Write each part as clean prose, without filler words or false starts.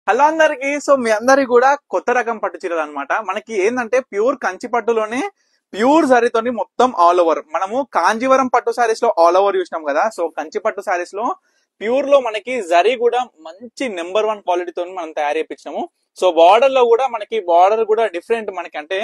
Hello అందరికి. So మీ అందరికి కూడా కొత్త రకం పట్టు చీరలు అనమాట. మనకి ఏంటంటే ప్యూర్ కంచి పట్టులోనే ప్యూర్ జరీతోని మొత్తం ఆల్ ఓవర్. మనము కాంజీవరం పట్టు సారీస్ లో ఆల్ ఓవర్ చూసినాం కదా. సో కంచి పట్టు సారీస్ లో ప్యూర్ లో మనకి జరీ కూడా మంచి నెంబర్ 1 క్వాలిటీతో మనం తయారు చేయించినాము. సో బార్డర్ లో కూడా మనకి బార్డర్ కూడా డిఫరెంట్ మనకి అంటే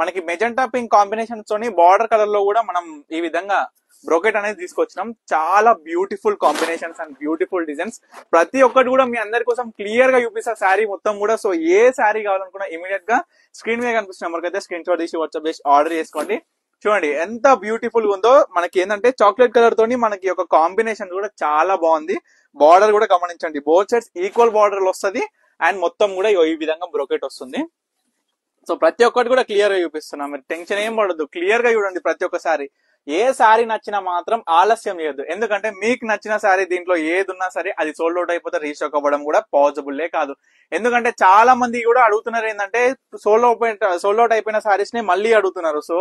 మనకి మెజెంటా పింక్ కాంబినేషన్ తోని బార్డర్ కలర్ లో కూడా మనం ఈ విధంగా బ్రోకెట్ అనేది తీసుకొచ్చినాం. చాలా beautiful combinations and beautiful designs. ప్రతి ఒక్కటి కూడా మీ అందరి కోసం క్లియర్ గా చూపిస్తా శారీ మొత్తం కూడా. సో ఏ శారీ కావాలనుకున్నా ఇమీడియట్ గా స్క్రీన్ మీద కనిపిస్తున్న నెంబర్కి అయితే స్క్రీన్ షాట్ తీసి వాట్సాప్ చేసి ఆర్డర్ చేసుకోండి. చూడండి ఎంత బ్యూటిఫుల్ గా ఉందో. మనకి ఏంటంటే చాక్లెట్ కలర్ తోని మనకి ఒక కాంబినేషన్ కూడా చాలా బాగుంది. బార్డర్ కూడా గమనించండి, బోత్ సైడ్స్ ఈక్వల్ బార్డర్ వస్తుంది అండ్ మొత్తం కూడా ఈ విధంగా బ్రోకెట్ వస్తుంది. సో ప్రతి ఒక్కటి కూడా క్లియర్ గా చూపిస్తున్నా, మీరు టెన్షన్ ఏం పడద్దు. క్లియర్ గా చూడండి ప్రతి ఒక్క సారీ. ఏ సారీ నచ్చినా మాత్రం ఆలస్యం చేయొద్దు. ఎందుకంటే మీకు నచ్చిన సారీ దీంట్లో ఏది ఉన్నా సరే అది సోల్డ్ అవుట్ అయిపోతే రీస్టాక్ అవ్వడం కూడా పాసిబుల్లే కాదు. ఎందుకంటే చాలా మంది కూడా అడుగుతున్నారు ఏంటంటే సోల్డ్ అవుట్ అయిపోయిన సారీస్ ని మళ్ళీ అడుగుతున్నారు. సో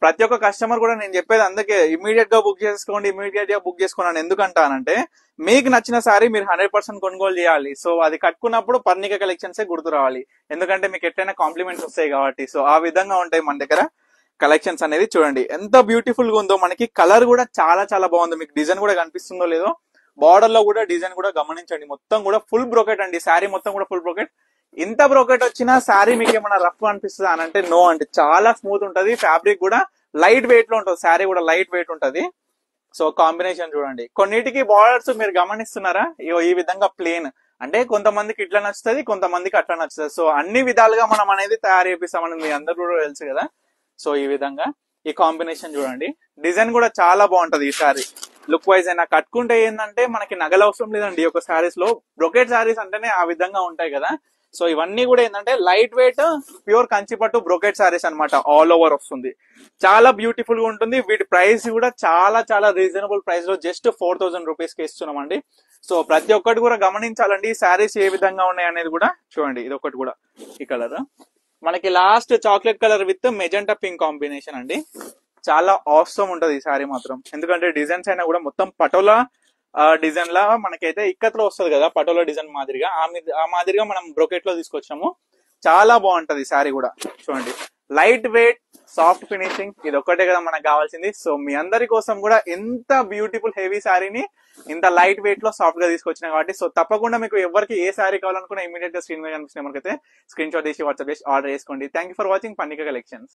ప్రతి ఒక్క కస్టమర్ కూడా నేను చెప్పేది అందుకే ఇమీడియట్ గా బుక్ చేసుకోండి, ఇమీడియట్ గా బుక్ చేసుకోండి. ఎందుకంటానంటే మీకు నచ్చిన సారీ మీరు 100% కొనుగోలు చేయాలి. సో అది కట్టుకున్నప్పుడు పర్ణిక కలెక్షన్సే గుర్తు రావాలి. ఎందుకంటే మీకు ఎట్లయినా కాంప్లిమెంట్స్ వస్తాయి కాబట్టి. సో ఆ విధంగా ఉంటాయి మన దగ్గర కలెక్షన్స్ అనేది. చూడండి ఎంత బ్యూటిఫుల్ గా ఉందో. మనకి కలర్ కూడా చాలా చాలా బాగుంది. మీకు డిజైన్ కూడా కనిపిస్తుందో లేదో, బార్డర్ లో కూడా డిజైన్ కూడా గమనించండి. మొత్తం కూడా ఫుల్ బ్రోకెట్ అండి. శారీ మొత్తం కూడా ఫుల్ బ్రోకెట్. ఇంత బ్రోకెట్ వచ్చినా శారీ మీకు ఏమైనా రఫ్ అనిపిస్తుంది అని అంటే నో అండి, చాలా స్మూత్ ఉంటది. ఫ్యాబ్రిక్ కూడా లైట్ వెయిట్ లో ఉంటుంది. శారీ కూడా లైట్ వెయిట్ ఉంటది. సో కాంబినేషన్ చూడండి. కొన్నిటికి బార్డర్స్ మీరు గమనిస్తున్నారా, ఈ విధంగా ప్లేన్ అంటే కొంతమందికి ఇట్లా నచ్చుతుంది, కొంతమందికి అట్లా నచ్చుతుంది. సో అన్ని విధాలుగా మనం అనేది తయారు చేపిస్తామని మీ అందరూ కూడా తెలుసు కదా. సో ఈ విధంగా ఈ కాంబినేషన్ చూడండి. డిజైన్ కూడా చాలా బాగుంటది. ఈ సారీ లుక్ వైజ్ అయినా కట్టుకుంటే ఏంటంటే మనకి నగలు అవసరం లేదండి. ఒక సారీస్ లో బ్రొకెట్ సారీస్ అంటేనే ఆ విధంగా ఉంటాయి కదా. సో ఇవన్నీ కూడా ఏంటంటే లైట్ వెయిట్ ప్యూర్ కంచిపట్టు బ్రొకెట్ సారీస్ అన్నమాట. ఆల్ ఓవర్ వస్తుంది. చాలా బ్యూటిఫుల్ గా ఉంటుంది. వీటి ప్రైస్ కూడా చాలా చాలా రీజనబుల్ ప్రైస్ లో జస్ట్ 4000 రూపీస్ కి ఇస్తున్నామండి. సో ప్రతి ఒక్కటి కూడా గమనించాలండి. ఈ సారీస్ ఏ విధంగా ఉన్నాయి అనేది కూడా చూడండి. ఇది ఒకటి కూడా ఈ కలర్ మనకి last chocolate colour with magenta pink combination అండి. చాలా ఆసమ్ ఉంటది ఈ సారీ మాత్రం. ఎందుకంటే డిజైన్స్ అయినా కూడా మొత్తం పటోలా డిజైన్ లా మనకైతే ఇక్కత్లో వస్తుంది కదా, పటోలా డిజైన్ మాదిరిగా ఆ మాదిరిగా మనం బ్రోకెట్ లో తీసుకొచ్చాము. చాలా బాగుంటది సారీ కూడా. చూడండి లైట్ వెయిట్ సాఫ్ట్ ఫినిషింగ్, ఇది ఒక్కటే కదా మనకు కావాల్సింది. సో మీ అందరి కోసం కూడా ఎంత బ్యూటిఫుల్ హెవీ శారీని ఇంత లైట్ వెయిట్ లో సాఫ్ట్ గా తీసుకొచ్చిన కాబట్టి. సో తప్పకుండా మీకు ఎవరికి ఏ శారీ కావాలనుకున్నా ఇమీడియట్ గా స్క్రీన్ మీద కనిపిస్తున్న మనకైతే స్క్రీన్ షాట్ తీసి వాట్సాప్ చేసి ఆర్డర్ చేసుకోండి. Thank you for watching Parnika collections.